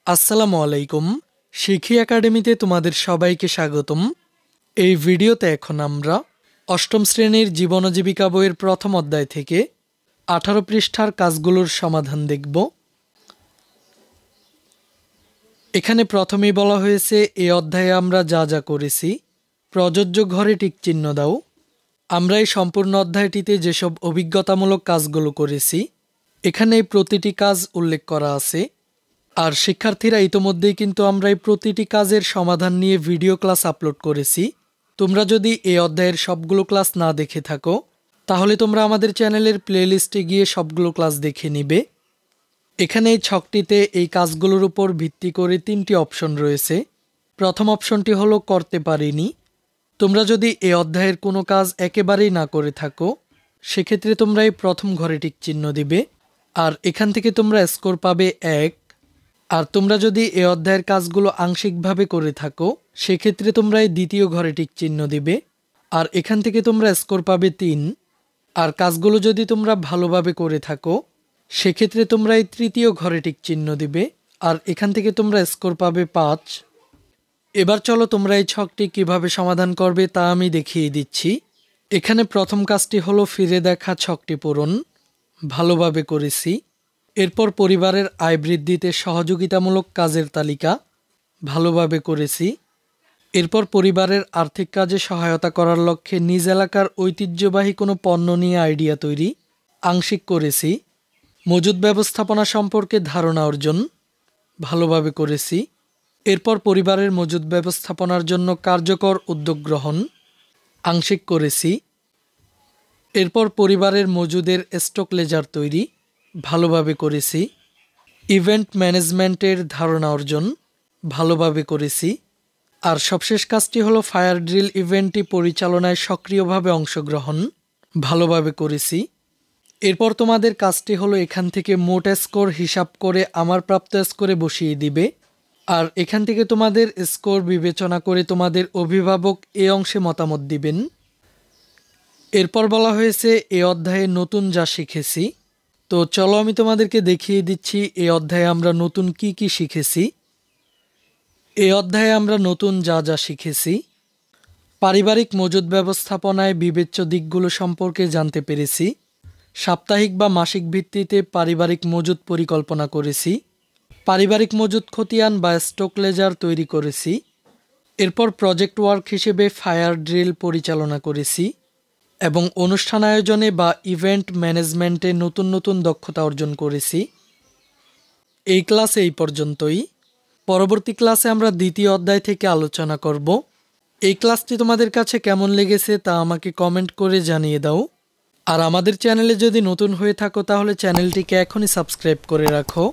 আসসালামু আলাইকুম। শিখি একাডেমিতে তোমাদের সবাইকে স্বাগতম। এই ভিডিওতে এখন আমরা অষ্টম শ্রেণীর জীবন ও জীবিকা বইয়ের প্রথম অধ্যায় থেকে 18 পৃষ্ঠার কাজগুলোর সমাধান দেখব। এখানে প্রথমেই বলা হয়েছে এই অধ্যায়ে আমরা যা যা করেছি। প্রযোজ্য ঘরে টিক চিহ্ন দাও। আমরা এই সম্পূর্ণ অধ্যায়টিতে যেসব অভিজ্ঞতামূলক কাজগুলো করেছি এখানে প্রতিটি কাজ উল্লেখ করা আছে। আর শিক্ষার্থীরা ইতোমধ্যেই কিন্তু আমরা এই প্রতিটি কাজের সমাধান নিয়ে ভিডিও ক্লাস আপলোড করেছি। তোমরা যদি এই অধ্যায়ের সবগুলো ক্লাস না দেখে থাকো তাহলে তোমরা আমাদের চ্যানেলের প্লেলিস্টে গিয়ে সবগুলো ক্লাস দেখে নিবে। এখানে এই ছকটিতে এই কাজগুলোর উপর ভিত্তি করে 3টি অপশন রয়েছে। প্রথম অপশনটি হলো করতে পারিনি। তোমরা যদি এই অধ্যায়ের কোনো কাজ একেবারেই না করে থাকো সেক্ষেত্রে তোমরা এই প্রথম ঘরে টিক চিহ্ন দিবে, আর এখান থেকে তোমরা স্কোর পাবে 1। আর তোমরা যদি এই অধ্যায়ের কাজগুলো আংশিকভাবে করে থাকো সেক্ষেত্রে তোমরা এই দ্বিতীয় ঘরে টিক চিহ্ন দিবে, আর এখান থেকে তোমরা স্কোর পাবে 3। আর কাজগুলো যদি তোমরা ভালোভাবে করে থাকো সেক্ষেত্রে তোমরা এই তৃতীয় ঘরে টিক চিহ্ন দিবে, আর এখান থেকে তোমরা স্কোর পাবে 5। এবার চলো তোমরা এই ছকটি কিভাবে সমাধান করবে তা আমি দেখিয়ে দিচ্ছি। এখানে প্রথম কাজটি হলো ফিরে দেখা ছকটি পূরণ। ভালোভাবে করেছি। এরপর পরিবারের আয় বৃদ্ধিতে সহযোগিতামূলক কাজের তালিকা। ভালোভাবে করেছি। এরপর পরিবারের আর্থিক কাজে সহায়তা করার লক্ষ্যে নিজ এলাকার ঐতিহ্যবাহী কোনো পণ্য নিয়ে আইডিয়া তৈরি। আংশিক করেছি। মজুদ ব্যবস্থাপনা সম্পর্কে ধারণা অর্জন। ভালোভাবে করেছি। এরপর পরিবারের মজুদ ব্যবস্থাপনার জন্য কার্যকর উদ্যোগ গ্রহণ। আংশিক করেছি। এরপর পরিবারের মজুদের স্টক লেজার তৈরি। ভালোভাবে করেছি। ইভেন্ট ম্যানেজমেন্টের ধারণা অর্জন। ভালোভাবে করেছি। আর সবশেষ কাজটি হলো ফায়ার ড্রিল ইভেন্টটি পরিচালনায় সক্রিয়ভাবে অংশগ্রহণ। ভালোভাবে করেছি। এরপর তোমাদের কাজটি হলো এখান থেকে মোট স্কোর হিসাব করে আমার প্রাপ্ত স্কোরে বসিয়ে দিবে, আর এখান থেকে তোমাদের স্কোর বিবেচনা করে তোমাদের অভিভাবক এই অংশে মতামত দিবেন। এরপর বলা হয়েছে এই অধ্যায়ে নতুন যা শিখেছি। তো চলো আমি তোমাদেরকে দেখিয়ে দিচ্ছি এই অধ্যায়ে আমরা নতুন কি কি শিখেছি। এই অধ্যায়ে আমরা নতুন যা যা শিখেছি। পারিবারিক মজুদ ব্যবস্থাপনায় বিবেচ্য দিকগুলো সম্পর্কে জানতে পেরেছি। সাপ্তাহিক বা মাসিক ভিত্তিতে পারিবারিক মজুদ পরিকল্পনা করেছি। পারিবারিক মজুদ খতিয়ান বা স্টক লেজার তৈরি করেছি। এরপর প্রজেক্ট ওয়ার্ক হিসেবে ফায়ার ড্রিল পরিচালনা করেছি এবং অনুষ্ঠান আয়োজনে বা ইভেন্ট ম্যানেজমেন্টে নতুন নতুন দক্ষতা অর্জন করেছি। এই ক্লাসে এই পর্যন্তই। পরবর্তী ক্লাসে আমরা দ্বিতীয় অধ্যায় থেকে আলোচনা করব। এই ক্লাসটি তোমাদের কাছে কেমন লেগেছে তা আমাকে কমেন্ট করে জানিয়ে দাও। আর আমাদের চ্যানেলে যদি নতুন হয়ে থাকো তাহলে চ্যানেলটিকে এখনই সাবস্ক্রাইব করে রাখো।